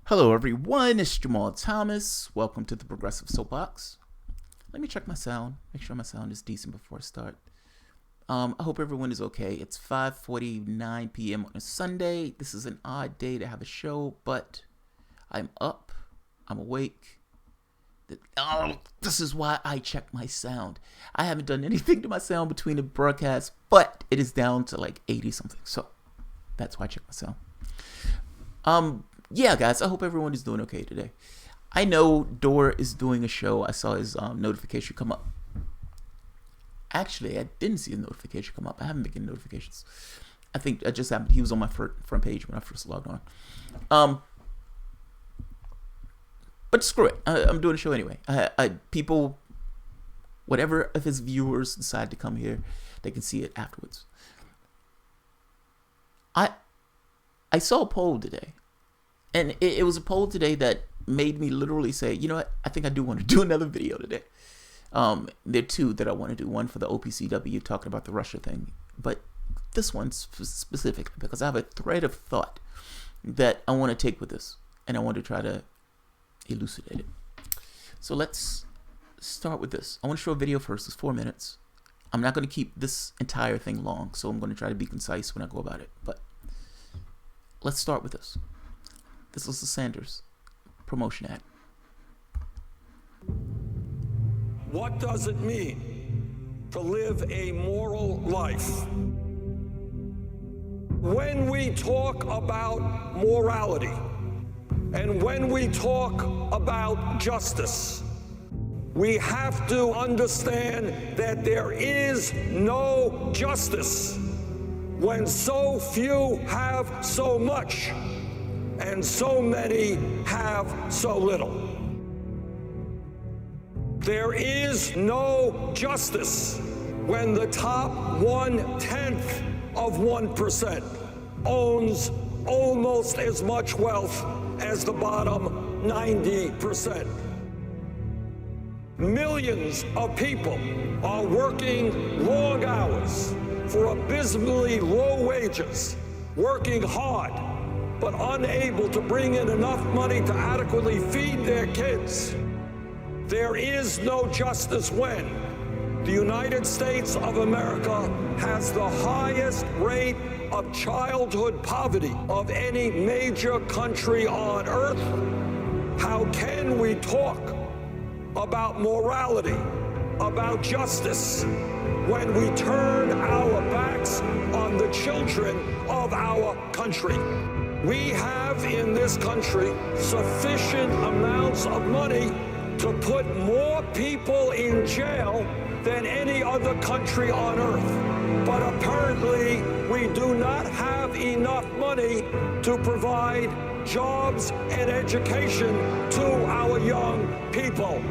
Hello everyone, it's Jamal Thomas. Welcome to the Progressive Soapbox. Let me check my sound, make sure my sound is decent before I start. I hope everyone is okay. It's 5:49 p.m. on a Sunday. This is an odd day to have a show, but I'm up, I'm awake. This is why I check my sound. I haven't done anything to my sound between the broadcasts, but it is down to like 80 something, so that's why I check my sound. Yeah, guys, I hope everyone is doing okay today. I know Dora is doing a show. I saw his notification come up. Actually, I didn't see a notification come up. I haven't been getting notifications. I think it just happened. He was on my front page when I first logged on. But screw it. I'm doing a show anyway. People, whatever of his viewers decide to come here, they can see it afterwards. I saw a poll today. And it was a poll today that made me literally say, you know what, I think I do want to do another video today. There are two that I want to do. One for the OPCW talking about the Russia thing. But this one specifically because I have a thread of thought that I want to take with this. And I want to try to elucidate it. So let's start with this. I want to show a video first. It's 4 minutes. I'm not going to keep this entire thing long. So I'm going to try to be concise when I go about it. But let's start with this. This is the Sanders promotion ad. What does it mean to live a moral life? When we talk about morality and when we talk about justice, we have to understand that there is no justice when so few have so much and so many have so little. There is no justice when the top 1/10 of 1% owns almost as much wealth as the bottom 90%. Millions of people are working long hours for abysmally low wages, working hard, but unable to bring in enough money to adequately feed their kids. There is no justice when the United States of America has the highest rate of childhood poverty of any major country on earth. How can we talk about morality, about justice, when we turn our backs on the children of our country? We have in this country sufficient amounts of money to put more people in jail than any other country on earth. But apparently, we do not have enough money to provide jobs and education to our young people.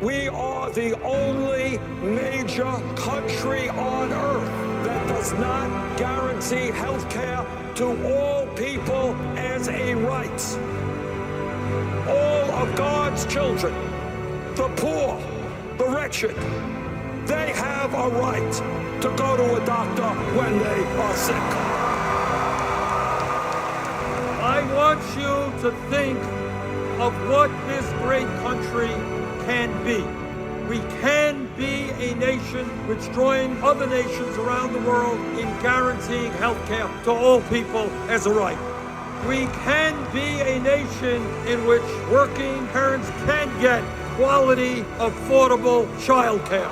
We are the only major country on earth that does not guarantee health care to all people as a right. All of God's children, the poor, the wretched, they have a right to go to a doctor when they are sick. I want you to think of what this great country can be. We can be a nation which joins other nations around the world in guaranteeing health care to all people as a right. We can be a nation in which working parents can get quality, affordable child care.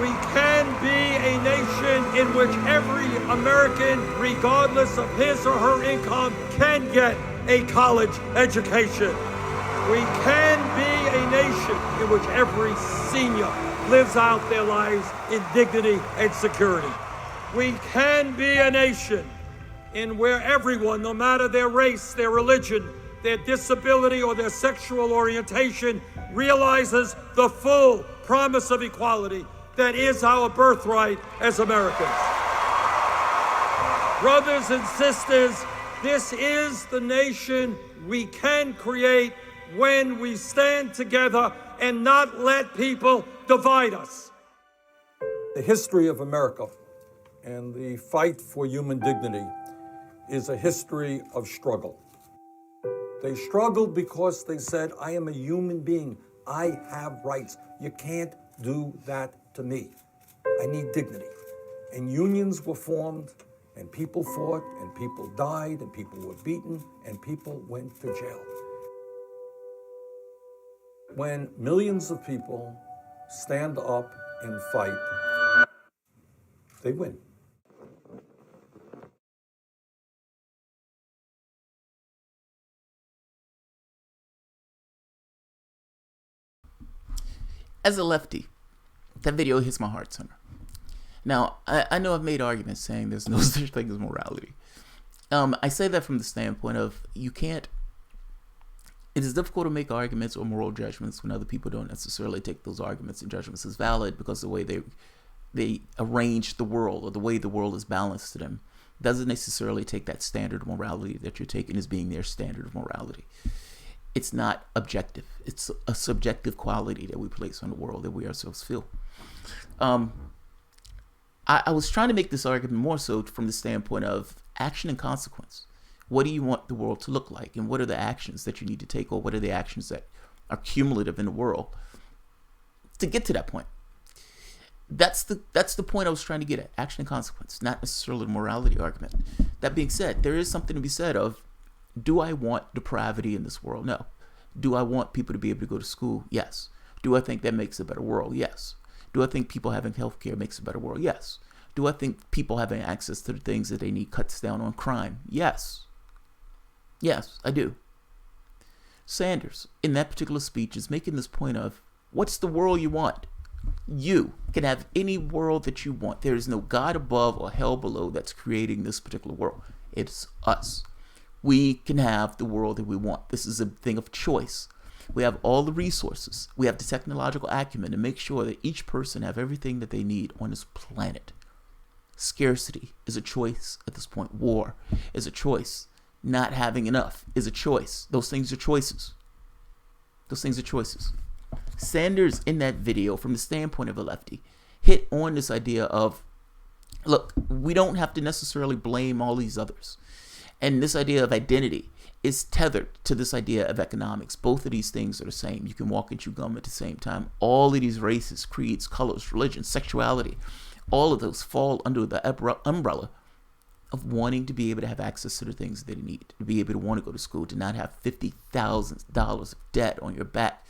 We can be a nation in which every American, regardless of his or her income, can get a college education. We can be a nation in which every senior lives out their lives in dignity and security. We can be a nation in where everyone, no matter their race, their religion, their disability, or their sexual orientation, realizes the full promise of equality that is our birthright as Americans. Brothers and sisters, this is the nation we can create when we stand together and not let people divide us. The history of America and the fight for human dignity is a history of struggle. They struggled because they said, I am a human being. I have rights. You can't do that to me. I need dignity. And unions were formed, and people fought, and people died, and people were beaten, and people went to jail. When millions of people stand up and fight, they win. As a lefty, that video hits my heart center. Now, I know I've made arguments saying there's no such thing as morality. I say that from the standpoint of it is difficult to make arguments or moral judgments when other people don't necessarily take those arguments and judgments as valid, because the way they arrange the world, or the way the world is balanced to them, doesn't necessarily take that standard of morality that you're taking as being their standard of morality. It's not objective. It's a subjective quality that we place on the world that we ourselves feel. I was trying to make this argument more so from the standpoint of action and consequence. What do you want the world to look like? And what are the actions that you need to take, or what are the actions that are cumulative in the world to get to that point? That's the point I was trying to get at. Action and consequence, not necessarily the morality argument. That being said, there is something to be said of, do I want depravity in this world? No. Do I want people to be able to go to school? Yes. Do I think that makes a better world? Yes. Do I think people having healthcare makes a better world? Yes. Do I think people having access to the things that they need cuts down on crime? Yes. Yes, I do. Sanders, in that particular speech, is making this point of, what's the world you want? You can have any world that you want. There is no God above or hell below that's creating this particular world. It's us. We can have the world that we want. This is a thing of choice. We have all the resources. We have the technological acumen to make sure that each person have everything that they need on this planet. Scarcity is a choice at this point. War is a choice. Not having enough is a choice. Those things are choices. Those things are choices. Sanders, in that video, from the standpoint of a lefty, hit on this idea of, look, we don't have to necessarily blame all these others. And this idea of identity is tethered to this idea of economics. Both of these things are the same. You can walk and chew gum at the same time. All of these races, creeds, colors, religions, sexuality, all of those fall under the umbrella of wanting to be able to have access to the things that they need, to be able to want to go to school, to not have $50,000 of debt on your back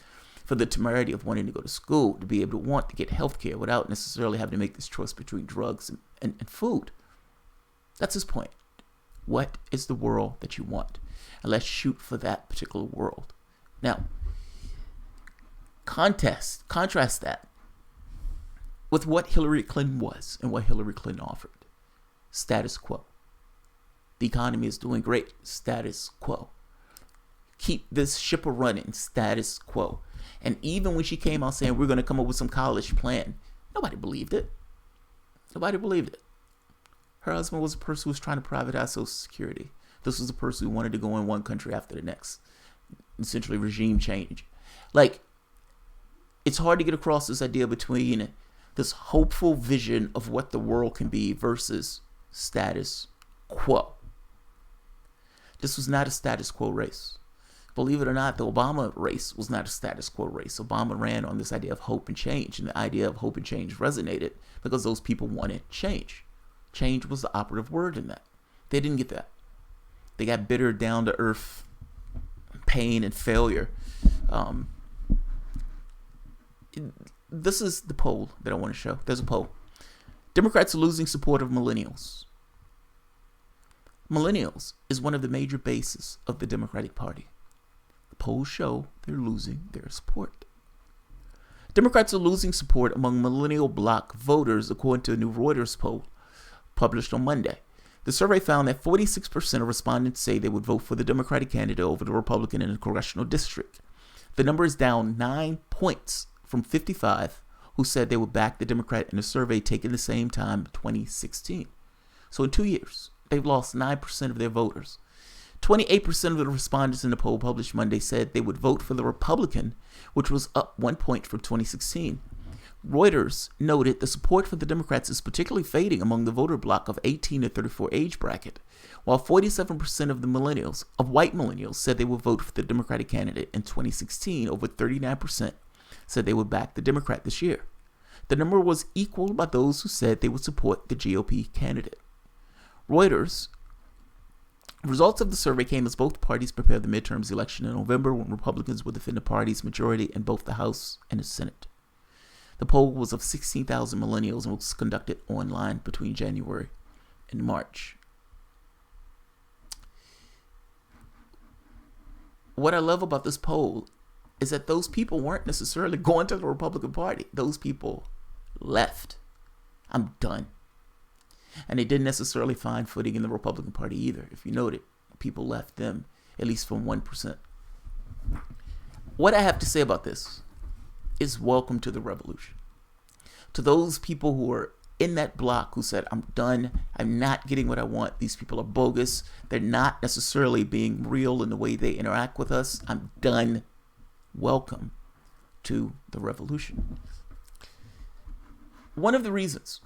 for the temerity of wanting to go to school, to be able to want to get health care without necessarily having to make this choice between drugs and food. That's his point. What is the world that you want? And let's shoot for that particular world. Now, contrast that with what Hillary Clinton was and what Hillary Clinton offered. Status quo. The economy is doing great. Status quo. Keep this ship a running. Status quo. And even when she came out saying we're going to come up with some college plan, nobody believed it. Nobody believed it. Her husband was a person who was trying to privatize Social Security. This was a person who wanted to go in one country after the next. Essentially regime change. Like, it's hard to get across this idea between this hopeful vision of what the world can be versus status quo. This was not a status quo race. Believe it or not, the Obama race was not a status quo race. Obama ran on this idea of hope and change, and the idea of hope and change resonated because those people wanted change. Change was the operative word in that. They didn't get that. They got bitter, down to earth pain and failure. This is the poll that I want to show. There's a poll. Democrats are losing support of millennials. Millennials is one of the major bases of the Democratic Party. The polls show they're losing their support. Democrats are losing support among millennial bloc voters, according to a new Reuters poll published on Monday. The survey found that 46% of respondents say they would vote for the Democratic candidate over the Republican in a congressional district. The number is down 9 points from 55 who said they would back the Democrat in a survey taken the same time in 2016. So in 2 years, they've lost 9% of their voters. 28% of the respondents in the poll published Monday said they would vote for the Republican, which was up 1 point from 2016. Reuters noted the support for the Democrats is particularly fading among the voter bloc of 18 to 34 age bracket, while 47% of white millennials said they would vote for the Democratic candidate in 2016, over 39% said they would back the Democrat this year. The number was equaled by those who said they would support the GOP candidate. Reuters. Results of the survey came as both parties prepared the midterms election in November, when Republicans would defend the party's majority in both the House and the Senate. The poll was of 16,000 millennials and was conducted online between January and March. What I love about this poll is that those people weren't necessarily going to the Republican Party. Those people left. I'm done. And they didn't necessarily find footing in the Republican Party either. If you noted, people left them, at least from 1%. What I have to say about this is welcome to the revolution. To those people who are in that block who said, I'm done, I'm not getting what I want, these people are bogus, they're not necessarily being real in the way they interact with us, I'm done, welcome to the revolution. One of the reasons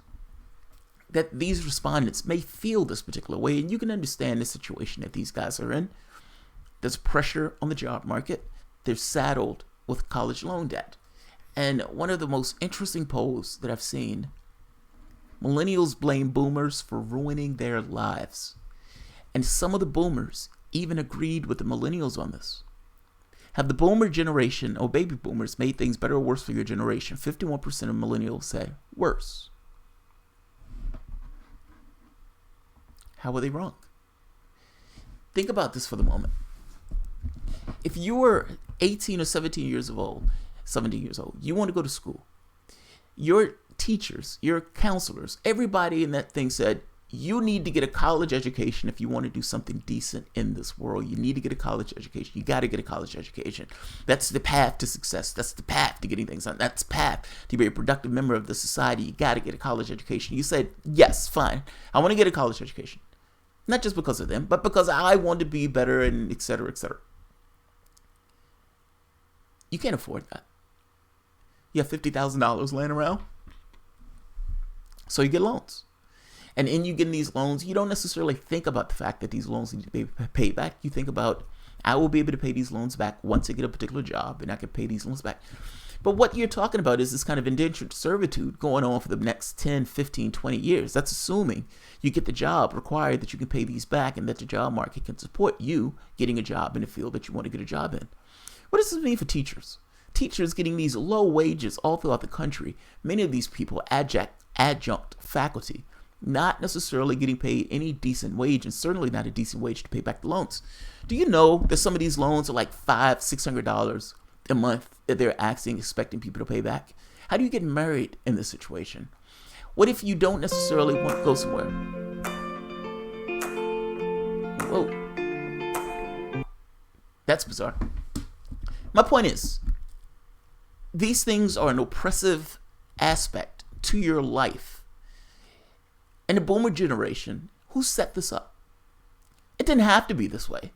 that these respondents may feel this particular way, and you can understand the situation that these guys are in, there's pressure on the job market, they're saddled with college loan debt. And one of the most interesting polls that I've seen, millennials blame boomers for ruining their lives. And some of the boomers even agreed with the millennials on this. Have the boomer generation, or baby boomers, made things better or worse for your generation? 51% of millennials say worse. How were they wrong? Think about this for the moment. If you were 18 or 17 years old, you want to go to school. Your teachers, your counselors, everybody in that thing said, you need to get a college education if you want to do something decent in this world. You need to get a college education. You got to get a college education. That's the path to success. That's the path to getting things done. That's the path to be a productive member of the society. You got to get a college education. You said, yes, fine. I want to get a college education. Not just because of them, but because I want to be better, and et cetera, et cetera. You can't afford that. You have $50,000 laying around. So you get loans. And in you getting these loans, you don't necessarily think about the fact that these loans need to be paid back. You think about, I will be able to pay these loans back once I get a particular job, and I can pay these loans back. But what you're talking about is this kind of indentured servitude going on for the next 10, 15, 20 years. That's assuming you get the job required that you can pay these back, and that the job market can support you getting a job in the field that you want to get a job in. What does this mean for teachers? Teachers getting these low wages all throughout the country. Many of these people, adjunct faculty, not necessarily getting paid any decent wage, and certainly not a decent wage to pay back the loans. Do you know that some of these loans are like $500, $600 a month that they're expecting people to pay back? How do you get married in this situation? What if you don't necessarily want to go somewhere? Whoa. That's bizarre. My point is, these things are an oppressive aspect to your life. And the boomer generation, who set this up? It didn't have to be this way.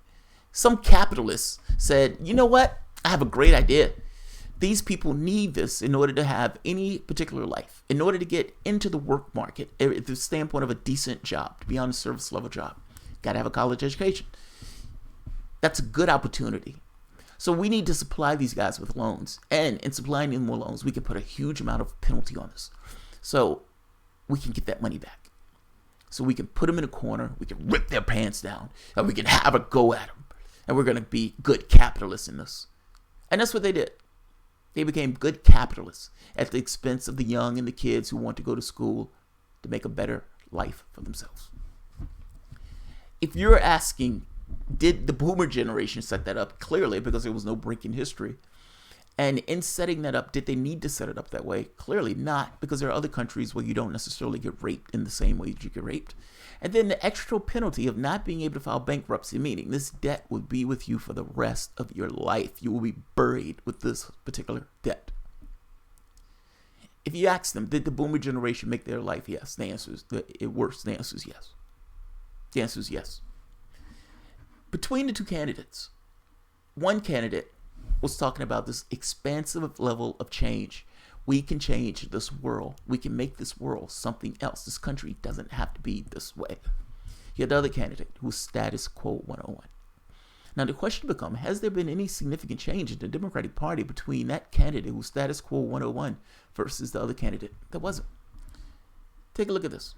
Some capitalists said, you know what? I have a great idea. These people need this in order to have any particular life, in order to get into the work market, at the standpoint of a decent job, to be on a service level job. Got to have a college education. That's a good opportunity. So we need to supply these guys with loans. And in supplying them more loans, we can put a huge amount of penalty on this. So we can get that money back. So we can put them in a corner, we can rip their pants down, and we can have a go at them. And we're going to be good capitalists in this. And that's what they did. They became good capitalists at the expense of the young and the kids who want to go to school to make a better life for themselves. If you're asking, did the boomer generation set that up? Clearly, because there was no break in history. And in setting that up, did they need to set it up that way? Clearly not, because there are other countries where you don't necessarily get raped in the same way that you get raped. And then the extra penalty of not being able to file bankruptcy, meaning this debt will be with you for the rest of your life. You will be buried with this particular debt. If you ask them, did the boomer generation make their life? Yes. The answer is worse. The answer is yes. The answer is yes. Between the two candidates, one candidate was talking about this expansive level of change We can change this world. We can make this world something else. This country doesn't have to be this way. You had the other candidate who was status quo 101. Now the question becomes, has there been any significant change in the Democratic Party between that candidate who was status quo 101 versus the other candidate that wasn't? Take a look at this.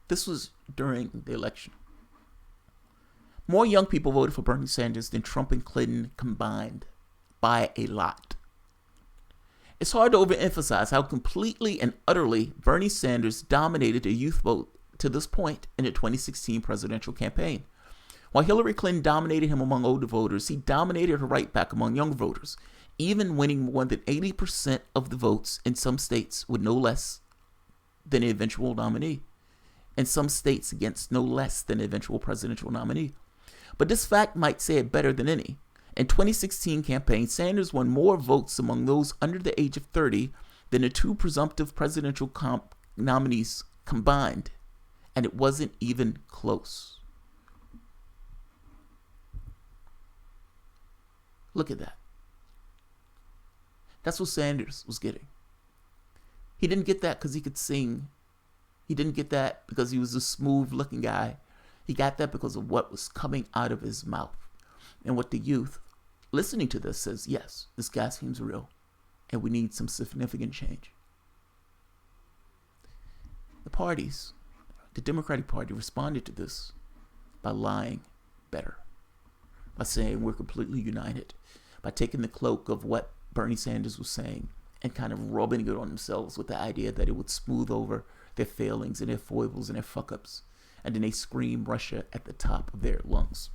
This was during the election. More young people voted for Bernie Sanders than Trump and Clinton combined by a lot. It's hard to overemphasize how completely and utterly Bernie Sanders dominated the youth vote to this point in the 2016 presidential campaign. While Hillary Clinton dominated him among older voters, he dominated her right back among young voters, even winning more than 80% of the votes in some states with no less than the eventual nominee, and some states against no less than the eventual presidential nominee. But this fact might say it better than any. In 2016 campaign, Sanders won more votes among those under the age of 30 than the two presumptive presidential nominees combined, and it wasn't even close. Look at that. That's what Sanders was getting. He didn't get that because he could sing. He didn't get that because he was a smooth-looking guy. He got that because of what was coming out of his mouth. And what the youth listening to this says, yes, this guy seems real, and we need some significant change. The parties, the Democratic Party, responded to this by lying better, by saying we're completely united, by taking the cloak of what Bernie Sanders was saying and kind of rubbing it on themselves with the idea that it would smooth over their failings and their foibles and their fuck-ups, and then they scream Russia at the top of their lungs.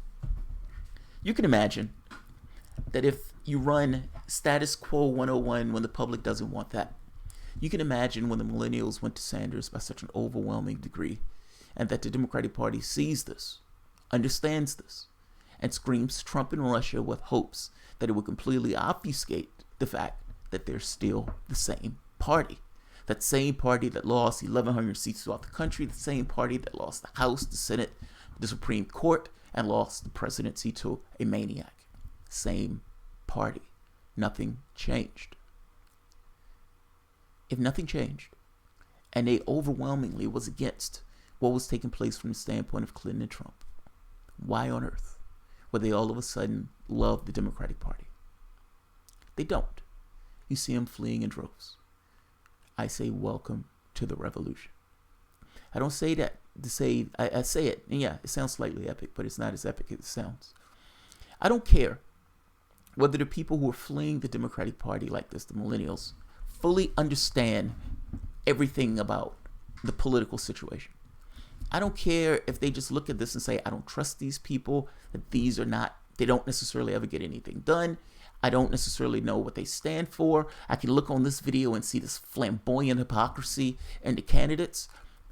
You can imagine that if you run status quo 101 when the public doesn't want that, you can imagine when the millennials went to Sanders by such an overwhelming degree, and that the Democratic Party sees this, understands this, and screams Trump and Russia with hopes that it would completely obfuscate the fact that they're still the same party. That same party that lost 1,100 seats throughout the country, the same party that lost the House, the Senate, the Supreme Court, and lost the presidency to a maniac. Same party. Nothing changed. If nothing changed, and they overwhelmingly was against what was taking place from the standpoint of Clinton and Trump, why on earth would they all of a sudden love the Democratic Party? They don't. You see them fleeing in droves. I say welcome to the revolution. I don't say that to say, I say it, and yeah, it sounds slightly epic, but it's not as epic as it sounds. I don't care whether the people who are fleeing the Democratic Party like this, the millennials, fully understand everything about the political situation. I don't care if they just look at this and say, I don't trust these people, that these are not, they don't necessarily ever get anything done. I don't necessarily know what they stand for. I can look on this video and see this flamboyant hypocrisy in the candidates.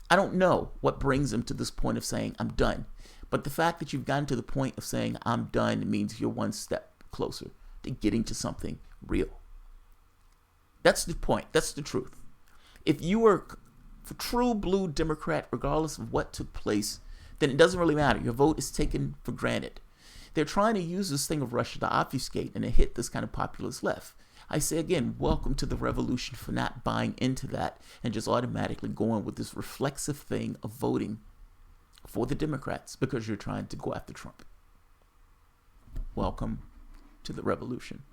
I don't know what brings them to this point of saying, I'm done. But the fact that you've gotten to the point of saying, I'm done, means you're one step closer to getting to something real. That's the point. That's the truth. If you were a true blue Democrat, regardless of what took place, then it doesn't really matter. Your vote is taken for granted. They're trying to use this thing of Russia to obfuscate and to hit this kind of populist left. I say again, welcome to the revolution for not buying into that and just automatically going with this reflexive thing of voting for the Democrats because you're trying to go after Trump. Welcome to the revolution.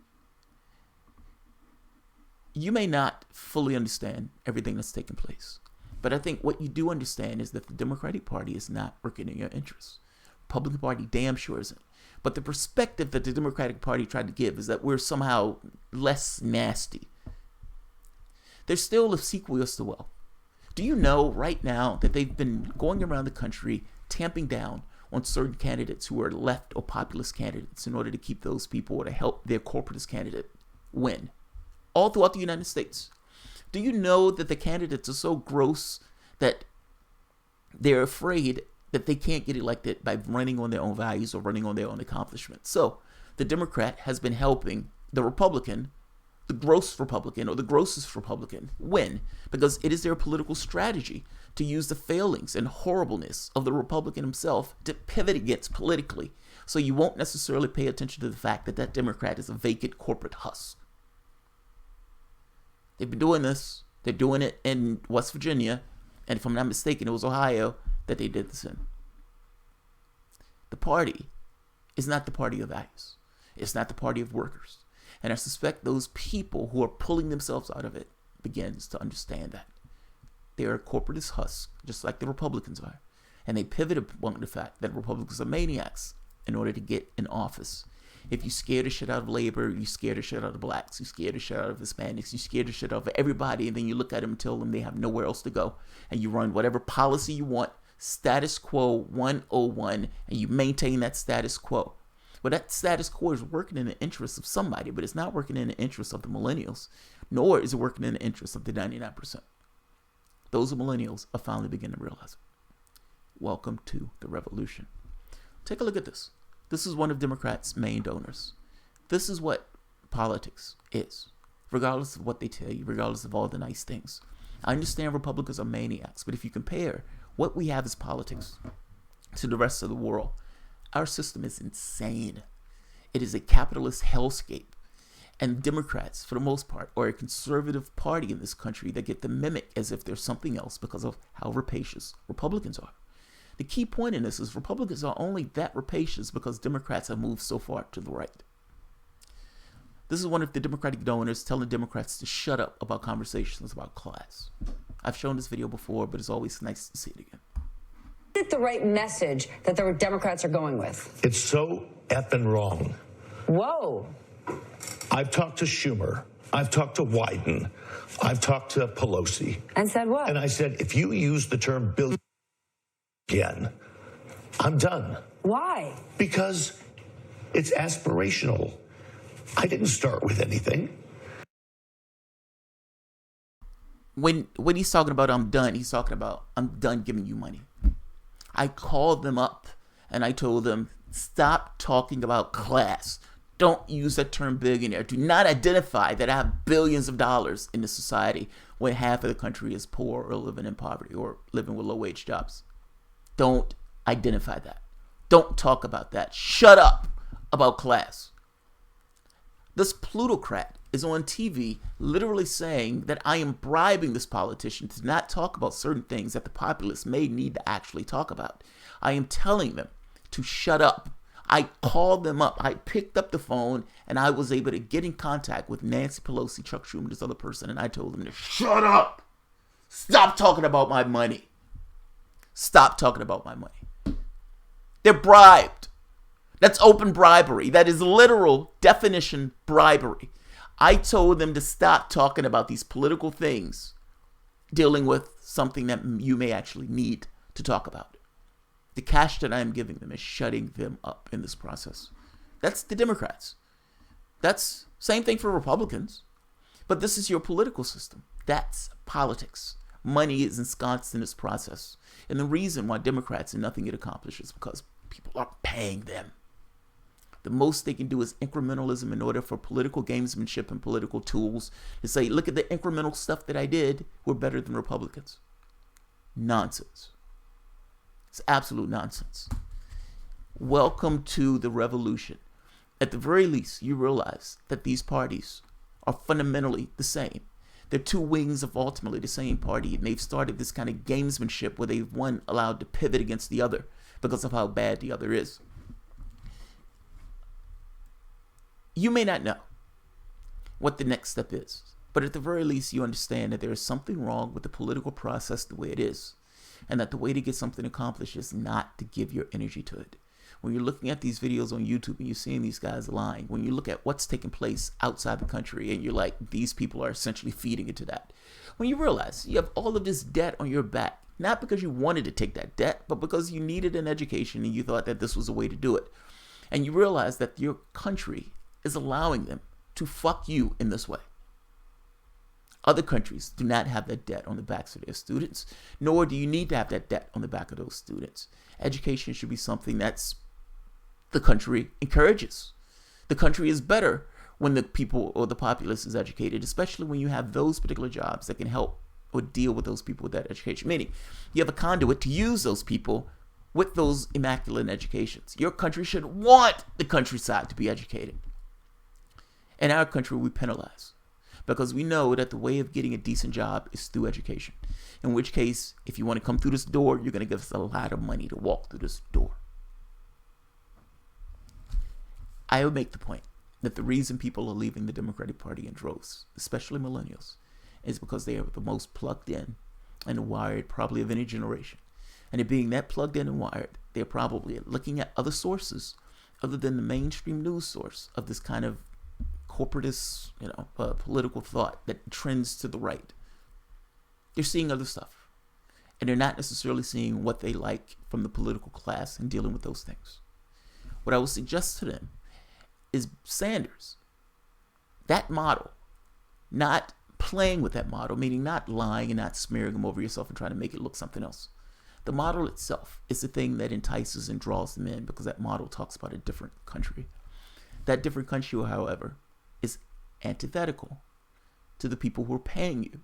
You may not fully understand everything that's taking place, but I think what you do understand is that the Democratic Party is not working in your interests. Republican Party damn sure isn't. But the perspective that the Democratic Party tried to give is that we're somehow less nasty. They're still obsequious to wealth. Do you know right now that they've been going around the country tamping down on certain candidates who are left or populist candidates in order to keep those people or to help their corporatist candidate win? All throughout the United States. Do you know that the candidates are so gross that they're afraid that they can't get elected by running on their own values or running on their own accomplishments? So the Democrat has been helping the Republican, the gross Republican or the grossest Republican, win because it is their political strategy to use the failings and horribleness of the Republican himself to pivot against politically. So you won't necessarily pay attention to the fact that that Democrat is a vacant corporate husk. They've been doing this. They're doing it in West Virginia. And if I'm not mistaken, it was Ohio that they did this in. The party is not the party of values. It's not the party of workers. And I suspect those people who are pulling themselves out of it begins to understand that. They are a corporatist husk, just like the Republicans are. And they pivoted upon the fact that Republicans are maniacs in order to get in office. If you scare the shit out of labor, you scare the shit out of blacks, you scare the shit out of Hispanics, you scare the shit out of everybody, and then you look at them and tell them they have nowhere else to go. And you run whatever policy you want, status quo 101, and you maintain that status quo. Well, that status quo is working in the interest of somebody, but it's not working in the interest of the millennials, nor is it working in the interest of the 99%. Those millennials are finally beginning to realize it. Welcome to the revolution. Take a look at this. This is one of Democrats' main donors. This is what politics is, regardless of what they tell you, regardless of all the nice things. I understand Republicans are maniacs, but if you compare what we have as politics to the rest of the world, our system is insane. It is a capitalist hellscape. And Democrats, for the most part, are a conservative party in this country that get to mimic as if they're something else because of how rapacious Republicans are. The key point in this is Republicans are only that rapacious because Democrats have moved so far to the right. This is one of the Democratic donors telling Democrats to shut up about conversations about class. I've shown this video before, but it's always nice to see it again. Is it the right message that the Democrats are going with? It's so effing wrong. Whoa. I've talked to Schumer. I've talked to Wyden. I've talked to Pelosi. And said what? And I said, if you use the term bill again, I'm done. Why? Because it's aspirational. I didn't start with anything. When he's talking about I'm done, he's talking about I'm done giving you money. I called them up and I told them, stop talking about class. Don't use that term billionaire. Do not identify that I have billions of dollars in the society when half of the country is poor or living in poverty or living with low-wage jobs. Don't identify that. Don't talk about that. Shut up about class. This plutocrat is on TV literally saying that I am bribing this politician to not talk about certain things that the populace may need to actually talk about. I am telling them to shut up. I called them up. I picked up the phone and I was able to get in contact with Nancy Pelosi, Chuck Schumer, this other person, and I told them to shut up. Stop talking about my money. Stop talking about my money. They're bribed. That's open bribery. That is literal definition bribery. I told them to stop talking about these political things, dealing with something that you may actually need to talk about. The cash that I am giving them is shutting them up in this process. That's the Democrats. That's same thing for Republicans. But this is your political system. That's politics. Money is ensconced in this process. And the reason why Democrats and nothing get accomplished is because people are paying them. The most they can do is incrementalism in order for political gamesmanship and political tools to say, look at the incremental stuff that I did. We're better than Republicans. Nonsense. It's absolute nonsense. Welcome to the revolution. At the very least, you realize that these parties are fundamentally the same. They're two wings of ultimately the same party, and they've started this kind of gamesmanship where they've one allowed to pivot against the other because of how bad the other is. You may not know what the next step is, but at the very least, you understand that there is something wrong with the political process the way it is, and that the way to get something accomplished is not to give your energy to it. When you're looking at these videos on YouTube and you're seeing these guys lying, when you look at what's taking place outside the country and you're like, these people are essentially feeding into that. When you realize you have all of this debt on your back, not because you wanted to take that debt, but because you needed an education and you thought that this was a way to do it. And you realize that your country is allowing them to fuck you in this way. Other countries do not have that debt on the backs of their students, nor do you need to have that debt on the back of those students. Education should be something that's the country encourages. The country is better when the people or the populace is educated, especially when you have those particular jobs that can help or deal with those people with that education. Meaning, you have a conduit to use those people with those immaculate educations. Your country should want the countryside to be educated. In our country, we penalize. because we know that the way of getting a decent job is through education. In which case, if you want to come through this door, you're going to give us a lot of money to walk through this door. I would make the point that the reason people are leaving the Democratic Party in droves, especially millennials, is because they are the most plugged in and wired probably of any generation. And it being that plugged in and wired, they're probably looking at other sources other than the mainstream news source of this kind of corporatist, political thought that trends to the right. They're seeing other stuff. And they're not necessarily seeing what they like from the political class and dealing with those things. What I would suggest to them is Sanders. That model, not playing with that model, meaning not lying and not smearing them over yourself and trying to make it look something else. The model itself is the thing that entices and draws them in because that model talks about a different country. That different country, however, is antithetical to the people who are paying you,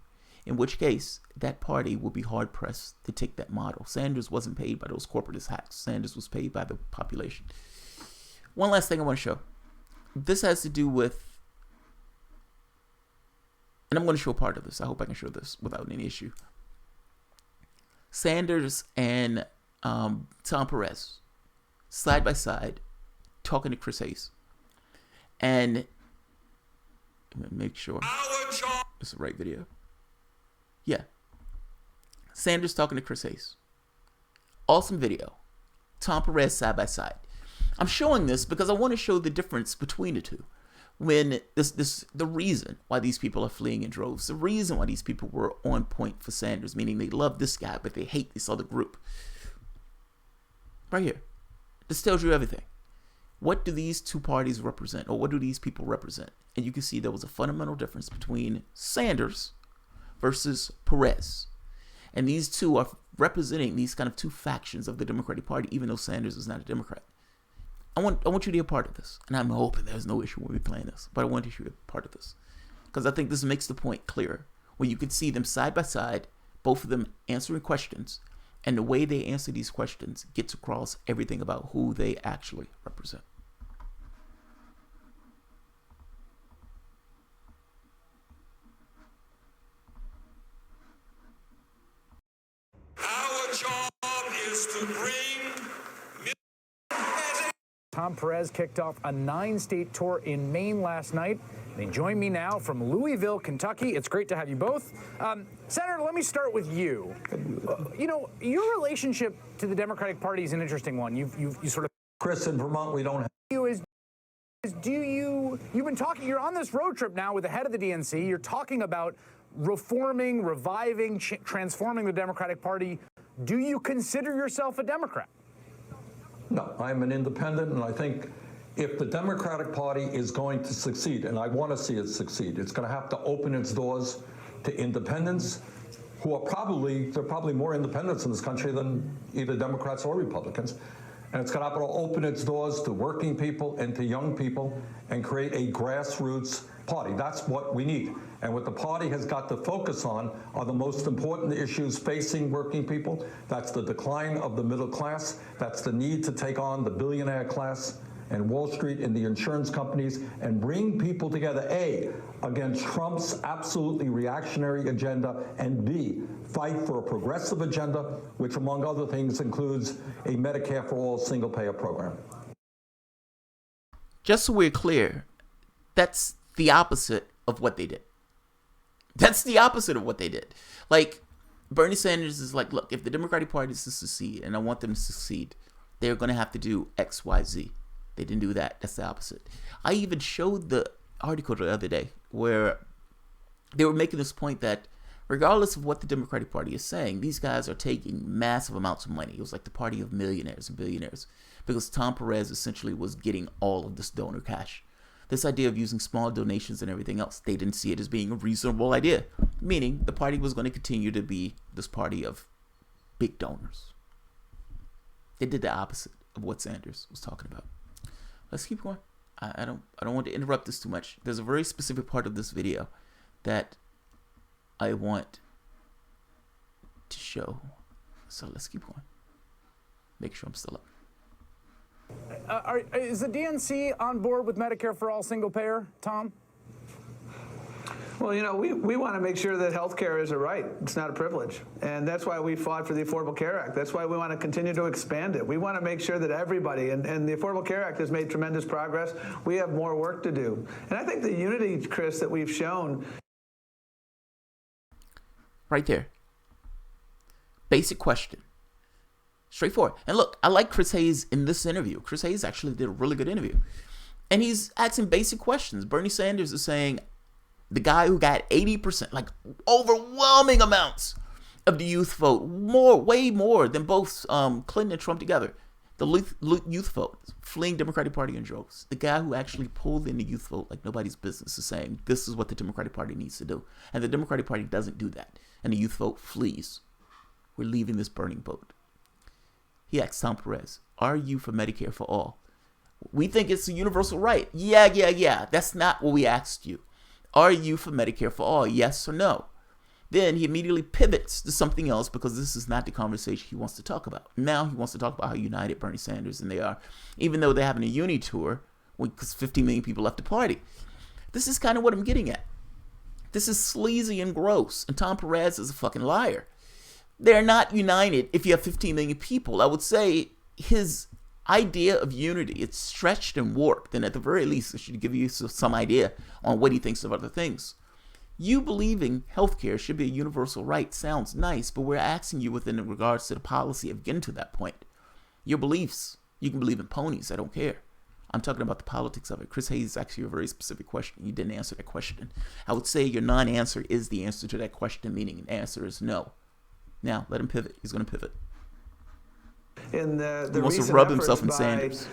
in which case that party will be hard-pressed to take that model. Sanders wasn't paid by those corporatist hacks. Sanders was paid by the population. One last thing I want to show. This has to do with, and I'm going to show a part of this. I hope I can show this without any issue. Sanders and Tom Perez, side by side, talking to Chris Hayes. And I'm going to make sure it's the right video. Yeah. Sanders talking to Chris Hayes. Awesome video. Tom Perez side by side. I'm showing this because I want to show the difference between the two. When the reason why these people are fleeing in droves, the reason why these people were on point for Sanders, meaning they love this guy, but they hate this other group. Right here. This tells you everything. What do these two parties represent, or what do these people represent? And you can see there was a fundamental difference between Sanders versus Perez. And these two are representing these kind of two factions of the Democratic Party, even though Sanders is not a Democrat. I want you to be a part of this. And I'm hoping there's no issue when we playing this. But I want you to be a part of this. Because I think this makes the point clearer. When you can see them side by side, both of them answering questions. And the way they answer these questions gets across everything about who they actually represent. Our job is to bring Tom Perez kicked off a 9-state tour in Maine last night. They join me now from Louisville, Kentucky. It's great to have you both. Senator, let me start with you. Your relationship to the Democratic Party is an interesting one. You sort of... Chris, in Vermont, we don't have... You've been talking, you're on this road trip now with the head of the DNC. You're talking about reforming, reviving, transforming the Democratic Party. Do you consider yourself a Democrat? No, I'm an independent, and I think if the Democratic Party is going to succeed, and I want to see it succeed, it's going to have to open its doors to independents who are probably more independents in this country than either Democrats or Republicans. And it's going to have to open its doors to working people and to young people and create a grassroots party. That's what we need. And what the party has got to focus on are the most important issues facing working people. That's the decline of the middle class. That's the need to take on the billionaire class and Wall Street and the insurance companies and bring people together, A, against Trump's absolutely reactionary agenda, and B, fight for a progressive agenda, which among other things includes a Medicare for all single-payer program. Just so we're clear, that's the opposite of what they did. That's the opposite of what they did. Like, Bernie Sanders is like, look, if the Democratic Party is to succeed, and I want them to succeed, they're going to have to do X, Y, Z. They didn't do that. That's the opposite. I even showed the article the other day where they were making this point that regardless of what the Democratic Party is saying, these guys are taking massive amounts of money. It was like the party of millionaires and billionaires because Tom Perez essentially was getting all of this donor cash. This idea of using small donations and everything else, they didn't see it as being a reasonable idea, meaning the party was going to continue to be this party of big donors. They did the opposite of what Sanders was talking about. Let's keep going. I don't want to interrupt this too much. There's a very specific part of this video that I want to show. So let's keep going. Make sure I'm still up. Is the DNC on board with Medicare for all single payer, Tom? Well, we want to make sure that health care is a right. It's not a privilege. And that's why we fought for the Affordable Care Act. That's why we want to continue to expand it. We want to make sure that everybody, and the Affordable Care Act has made tremendous progress. We have more work to do. And I think the unity, Chris, that we've shown. Right there. Basic question. Straightforward. And look, I like Chris Hayes in this interview. Chris Hayes actually did a really good interview. And he's asking basic questions. Bernie Sanders is saying, the guy who got 80%, like overwhelming amounts of the youth vote, way more than both Clinton and Trump together. The youth vote, fleeing Democratic Party in droves. The guy who actually pulled in the youth vote like nobody's business is saying this is what the Democratic Party needs to do. And the Democratic Party doesn't do that. And the youth vote flees. We're leaving this burning boat. He asked Tom Perez, are you for Medicare for all? We think it's a universal right. Yeah. That's not what we asked you. Are you for Medicare for all? Yes or no? Then he immediately pivots to something else because this is not the conversation he wants to talk about. Now he wants to talk about how united Bernie Sanders and they are, even though they're having a uni tour because 15 million people left the party. This is kind of what I'm getting at. This is sleazy and gross, and Tom Perez is a fucking liar. They're not united if you have 15 million people. I would say his idea of unity, it's stretched and warped, and at the very least it should give you some idea on what he thinks of other things. You believing healthcare should be a universal right sounds nice, but we're asking you within regards to the policy of getting to that point. Your beliefs, you can believe in ponies, I don't care. I'm talking about the politics of it. Chris Hayes asked you a very specific question. You didn't answer that question. I would say your non-answer is the answer to that question, meaning the answer is no. Now, let him pivot. He's going to pivot. In the wants to recent rub efforts himself in by Sanders.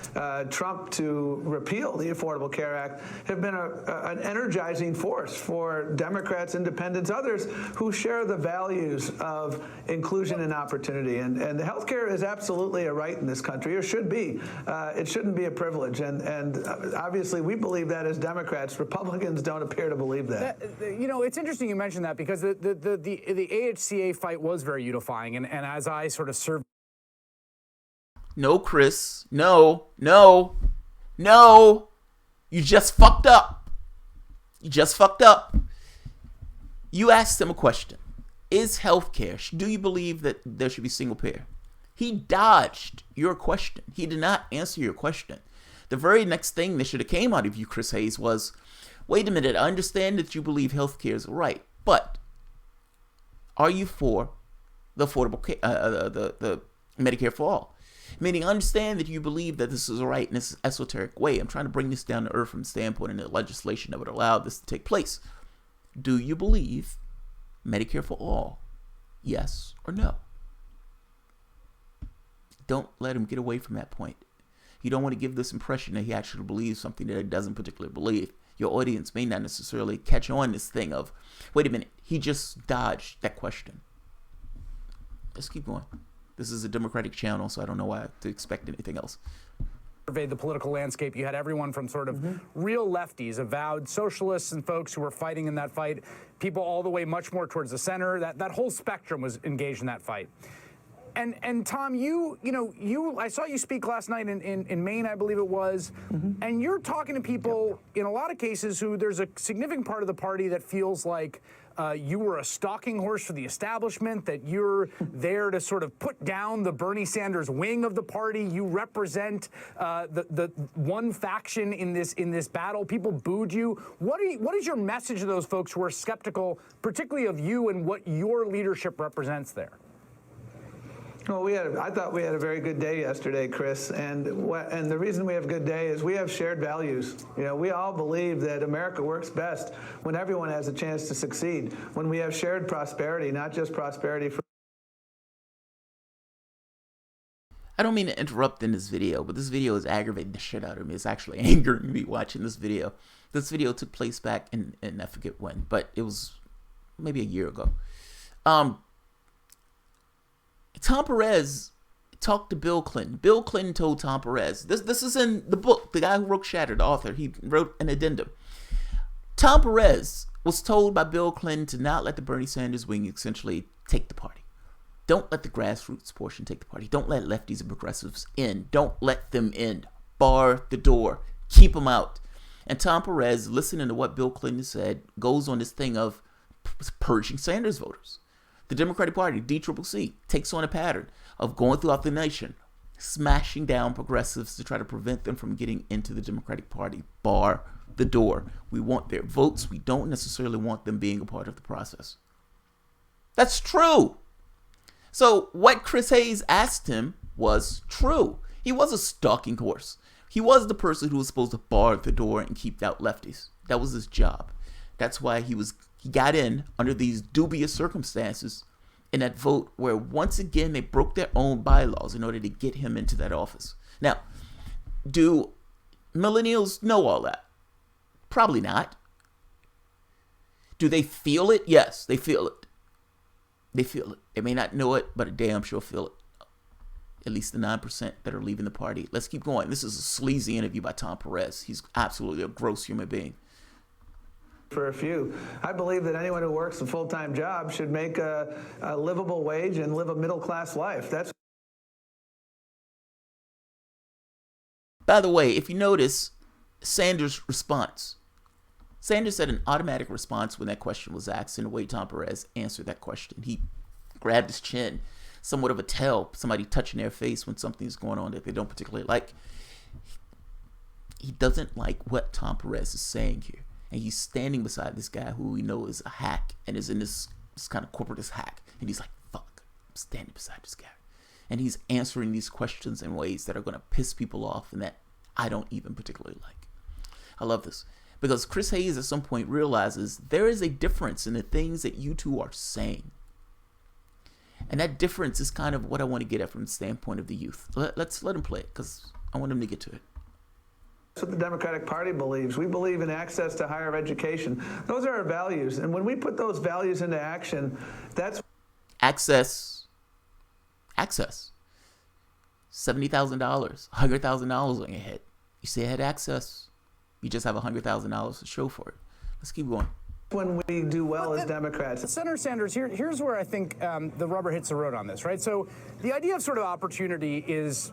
Trump to repeal the Affordable Care Act have been an energizing force for Democrats, independents, others who share the values of inclusion and opportunity. And health care is absolutely a right in this country, or should be. It shouldn't be a privilege. And obviously we believe that as Democrats. Republicans don't appear to believe that. It's interesting you mentioned that because the AHCA fight was very unifying. And as I sort of served. No, Chris. No. You just fucked up. You asked him a question. Is healthcare, do you believe that there should be single payer? He dodged your question. He did not answer your question. The very next thing that should have came out of you, Chris Hayes, was, wait a minute, I understand that you believe healthcare is a right, but are you for the affordable care, the Medicare for all? Meaning, I understand that you believe that this is a right in this esoteric way. I'm trying to bring this down to earth from the standpoint of the legislation that would allow this to take place. Do you believe Medicare for all? Yes or no? Don't let him get away from that point. You don't want to give this impression that he actually believes something that he doesn't particularly believe. Your audience may not necessarily catch on this thing of, wait a minute, he just dodged that question. Let's keep going. This is a Democratic channel, so I don't know why to expect anything else. Surveyed the political landscape. You had everyone from sort of real lefties, avowed socialists and folks who were fighting in that fight, people all the way much more towards the center. That whole spectrum was engaged in that fight. And Tom, I saw you speak last night in Maine, I believe it was, and you're talking to people in a lot of cases who there's a significant part of the party that feels like you were a stalking horse for the establishment, that you're there to sort of put down the Bernie Sanders wing of the party. You represent the one faction in this battle. People booed you. What is your message to those folks who are skeptical, particularly of you and what your leadership represents there? Well, I thought we had a very good day yesterday, Chris. And the reason we have a good day is we have shared values. We all believe that America works best when everyone has a chance to succeed, when we have shared prosperity, not just prosperity for. I don't mean to interrupt in this video, but this video is aggravating the shit out of me. It's actually angering me watching this video. This video took place back in I forget when, but it was maybe a year ago. Tom Perez talked to Bill Clinton. Bill Clinton told Tom Perez, this is in the book, the guy who wrote Shattered, the author, he wrote an addendum. Tom Perez was told by Bill Clinton to not let the Bernie Sanders wing essentially take the party. Don't let the grassroots portion take the party. Don't let lefties and progressives in. Don't let them in. Bar the door. Keep them out. And Tom Perez, listening to what Bill Clinton said, goes on this thing of purging Sanders voters. The Democratic Party, DCCC, takes on a pattern of going throughout the nation, smashing down progressives to try to prevent them from getting into the Democratic Party. Bar the door. We want their votes. We don't necessarily want them being a part of the process. That's true. So what Chris Hayes asked him was true. He was a stalking horse. He was the person who was supposed to bar the door and keep out lefties. That was his job. That's why he got in under these dubious circumstances in that vote where once again they broke their own bylaws in order to get him into that office. Now, do millennials know all that? Probably not. Do they feel it? Yes, they feel it. They feel it. They may not know it, but a damn sure feel it. At least the 9% that are leaving the party. Let's keep going. This is a sleazy interview by Tom Perez. He's absolutely a gross human being. For a few. I believe that anyone who works a full-time job should make a livable wage and live a middle-class life. That's. By the way, if you notice, Sanders' response. Sanders had an automatic response when that question was asked, and the way Tom Perez answered that question. He grabbed his chin, somewhat of a tell, somebody touching their face when something's going on that they don't particularly like. He doesn't like what Tom Perez is saying here. And he's standing beside this guy who we know is a hack and is in this kind of corporatist hack. And he's like, fuck, I'm standing beside this guy. And he's answering these questions in ways that are going to piss people off and that I don't even particularly like. I love this. Because Chris Hayes at some point realizes there is a difference in the things that you two are saying. And that difference is kind of what I want to get at from the standpoint of the youth. Let's let him play it because I want him to get to it. That's what the Democratic Party believes. We believe in access to higher education. Those are our values. And when we put those values into action, that's access. $70,000, $100,000 on your head. You say I had access. You just have $100,000 to show for it. Let's keep going. When we do well as Democrats. Senator Sanders, here's where I think the rubber hits the road on this, right? So the idea of sort of opportunity is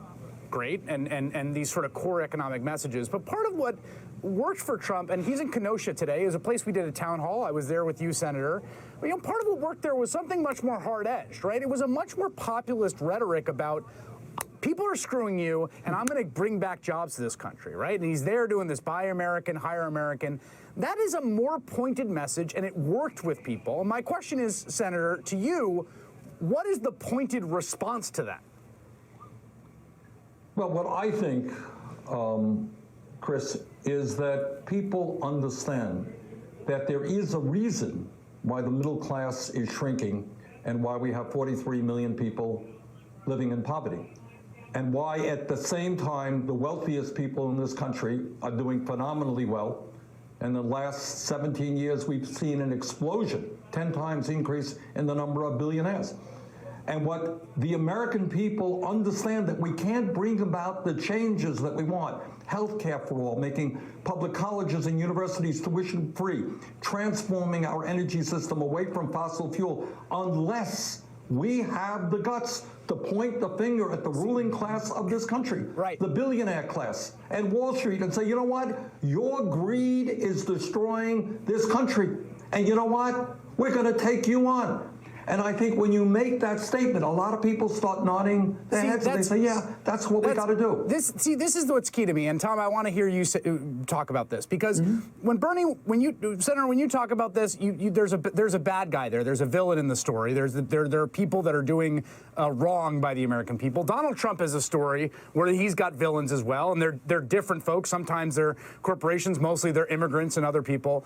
great and these sort of core economic messages. But part of what worked for Trump, and he's in Kenosha today, is a place we did a town hall. I was there with you, Senator. But, part of what worked there was something much more hard-edged, right? It was a much more populist rhetoric about people are screwing you, and I'm going to bring back jobs to this country, right? And he's there doing this buy American, hire American. That is a more pointed message, and it worked with people. And my question is, Senator, to you, what is the pointed response to that? Well, what I think, Chris, is that people understand that there is a reason why the middle class is shrinking and why we have 43 million people living in poverty. And why, at the same time, the wealthiest people in this country are doing phenomenally well. In the last 17 years, we've seen an explosion, 10 times increase in the number of billionaires. And what the American people understand that we can't bring about the changes that we want. Healthcare for all, making public colleges and universities tuition free, transforming our energy system away from fossil fuel, unless we have the guts to point the finger at the ruling class of this country, right, the billionaire class, and Wall Street, and say, you know what? Your greed is destroying this country. And you know what? We're going to take you on. And I think when you make that statement, a lot of people start nodding their heads and they say, yeah, that's what we got to do. This is what's key to me. And Tom, I want to hear you talk about this because when you talk about this, there's a bad guy there. There's a villain in the story. There are people that are doing wrong by the American people. Donald Trump has a story where he's got villains as well, and they're different folks. Sometimes they're corporations, mostly they're immigrants and other people.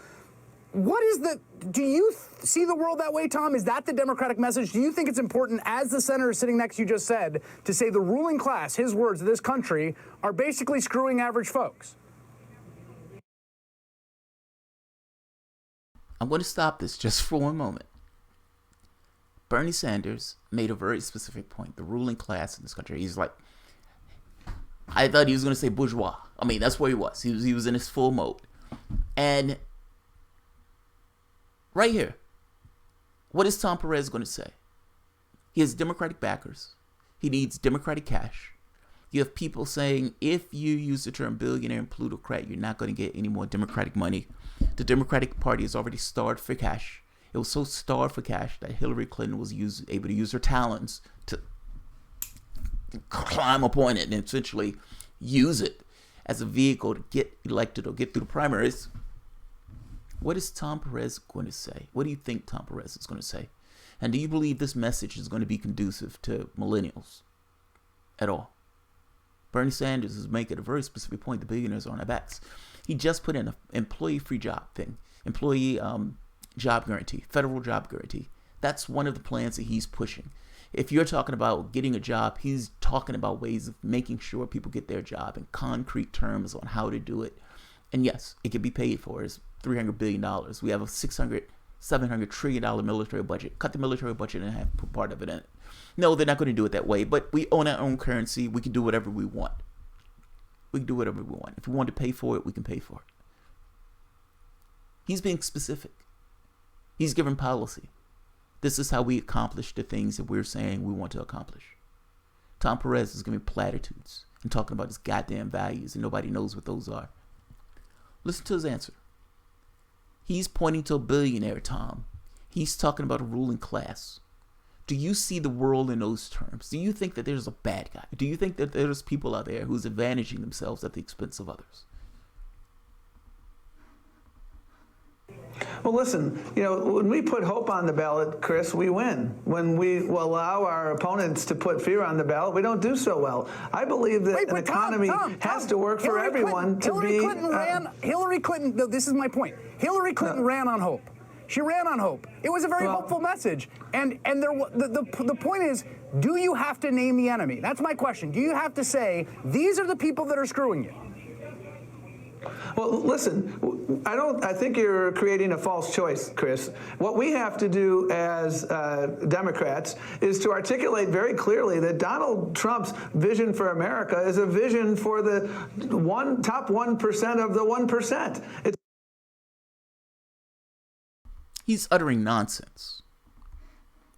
Do you see the world that way, Tom? Is that the Democratic message? Do you think it's important, as the senator sitting next to you just said, to say the ruling class, his words, of this country, are basically screwing average folks? I'm going to stop this just for one moment. Bernie Sanders made a very specific point. The ruling class in this country. He's like, I thought he was going to say bourgeois. I mean, that's where he was. He was in his full mode. And right here, what is Tom Perez going to say? He has Democratic backers. He needs Democratic cash. You have people saying if you use the term billionaire and plutocrat, you're not going to get any more Democratic money. The Democratic Party is already starved for cash. It was so starved for cash that Hillary Clinton was able to use her talents to climb upon it and essentially use it as a vehicle to get elected or get through the primaries. What is Tom Perez going to say? What do you think Tom Perez is going to say? And do you believe this message is going to be conducive to millennials at all? Bernie Sanders is making a very specific point. The billionaires are on our backs. He just put in an employee-free job thing, employee job guarantee, federal job guarantee. That's one of the plans that he's pushing. If you're talking about getting a job, he's talking about ways of making sure people get their job in concrete terms on how to do it. And yes, it can be paid for. It's $300 billion. We have a $700 trillion military budget. Cut the military budget and have put part of it in it. No, they're not going to do it that way, but we own our own currency. We can do whatever we want. We can do whatever we want. If we want to pay for it, we can pay for it. He's being specific. He's giving policy. This is how we accomplish the things that we're saying we want to accomplish. Tom Perez is giving platitudes and talking about his goddamn values, and nobody knows what those are. Listen to his answer. He's pointing to a billionaire, Tom. He's talking about a ruling class. Do you see the world in those terms? Do you think that there's a bad guy? Do you think that there's people out there who's advantaging themselves at the expense of others? Well, listen, when we put hope on the ballot, Chris, we win. When we allow our opponents to put fear on the ballot, we don't do so well. I believe that an economy has to work for everyone to be... Hillary Clinton, no, this is my point. Hillary Clinton ran on hope. She ran on hope. It was a very hopeful message. And the point is, do you have to name the enemy? That's my question. Do you have to say, these are the people that are screwing you? Well, listen, I think you're creating a false choice, Chris. What we have to do as Democrats is to articulate very clearly that Donald Trump's vision for America is a vision for the top 1% of the 1%. He's uttering nonsense.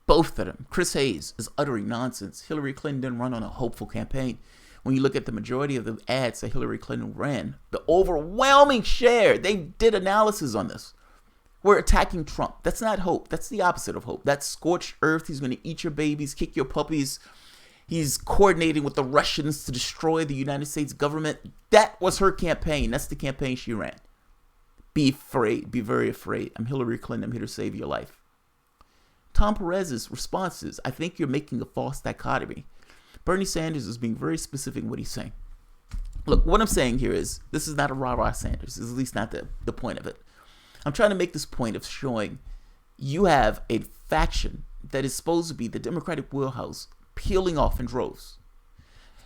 Both of them. Chris Hayes is uttering nonsense. Hillary Clinton didn't run on a hopeful campaign. When you look at the majority of the ads that Hillary Clinton ran, the overwhelming share, they did analysis on this. We're attacking Trump. That's not hope. That's the opposite of hope. That's scorched earth. He's going to eat your babies, kick your puppies. He's coordinating with the Russians to destroy the United States government. That was her campaign. That's the campaign she ran. Be afraid. Be very afraid. I'm Hillary Clinton. I'm here to save your life. Tom Perez's response is, I think you're making a false dichotomy. Bernie Sanders is being very specific in what he's saying. Look, what I'm saying here is, this is not a rah-rah Sanders. This is at least not the point of it. I'm trying to make this point of showing you have a faction that is supposed to be the Democratic wheelhouse peeling off in droves.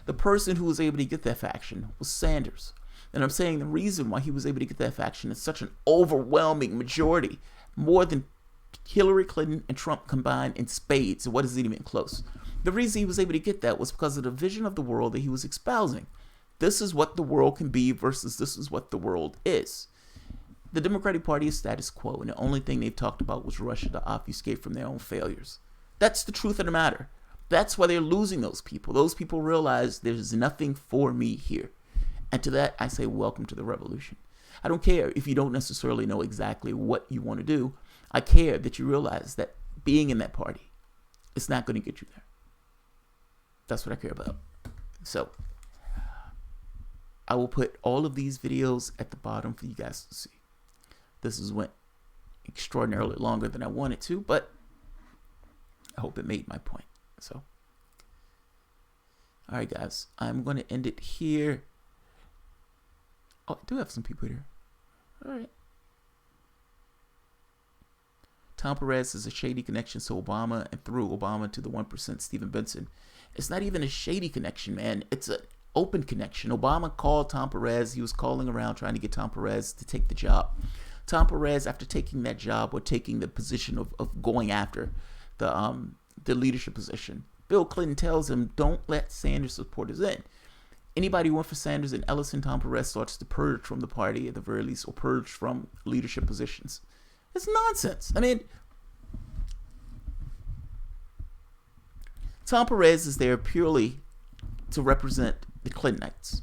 The person who was able to get that faction was Sanders. And I'm saying the reason why he was able to get that faction is such an overwhelming majority, more than Hillary Clinton and Trump combined in spades. So what is it even close? The reason he was able to get that was because of the vision of the world that he was espousing. This is what the world can be versus this is what the world is. The Democratic Party is status quo, and the only thing they've talked about was Russia to obfuscate from their own failures. That's the truth of the matter. That's why they're losing those people. Those people realize there's nothing for me here. And to that, I say, welcome to the revolution. I don't care if you don't necessarily know exactly what you want to do. I care that you realize that being in that party, it's not going to get you there. That's what I care about. So, I will put all of these videos at the bottom for you guys to see. This has went extraordinarily longer than I wanted to, but I hope it made my point. So, all right, guys, I'm going to end it here. Oh, I do have some people here. All right. Tom Perez is a shady connection to Obama and through Obama to the 1%, Stephen Benson. It's not even a shady connection, man. It's an open connection. Obama called Tom Perez. He was calling around trying to get Tom Perez to take the job. Tom Perez, after taking that job or taking the position of going after the leadership position, Bill Clinton tells him, don't let Sanders supporters in. Anybody who went for Sanders and Ellison, Tom Perez starts to purge from the party at the very least, or purge from leadership positions. It's nonsense. I mean, Tom Perez is there purely to represent the Clintonites.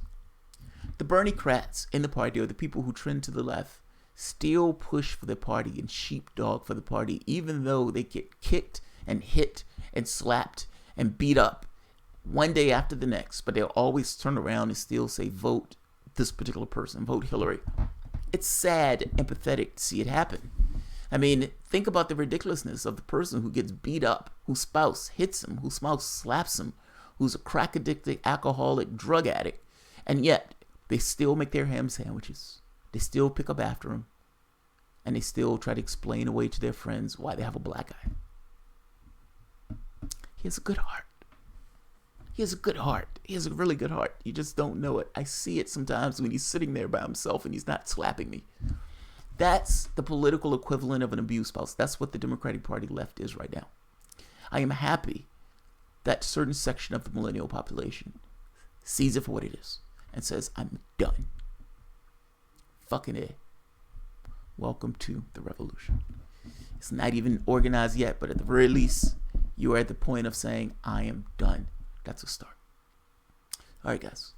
The Bernie-crats in the party, or the people who trend to the left, still push for the party and sheepdog for the party, even though they get kicked and hit and slapped and beat up one day after the next. But they'll always turn around and still say, vote this particular person, vote Hillary. It's sad and pathetic to see it happen. I mean, think about the ridiculousness of the person who gets beat up, whose spouse hits him, whose spouse slaps him, who's a crack-addicted, alcoholic, drug addict, and yet they still make their ham sandwiches. They still pick up after him, and they still try to explain away to their friends why they have a black eye. He has a good heart. He has a good heart. He has a really good heart. You just don't know it. I see it sometimes when he's sitting there by himself and he's not slapping me. That's the political equivalent of an abused spouse. That's what the Democratic Party left is right now. I am happy that certain section of the millennial population sees it for what it is and says, I'm done. Fucking A. Welcome to the revolution. It's not even organized yet, but at the very least, you are at the point of saying, I am done. That's a start. All right, guys.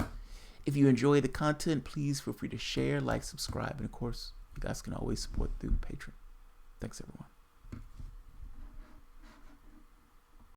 If you enjoy the content, please feel free to share, like, subscribe, and of course, you guys can always support through Patreon. Thanks, everyone.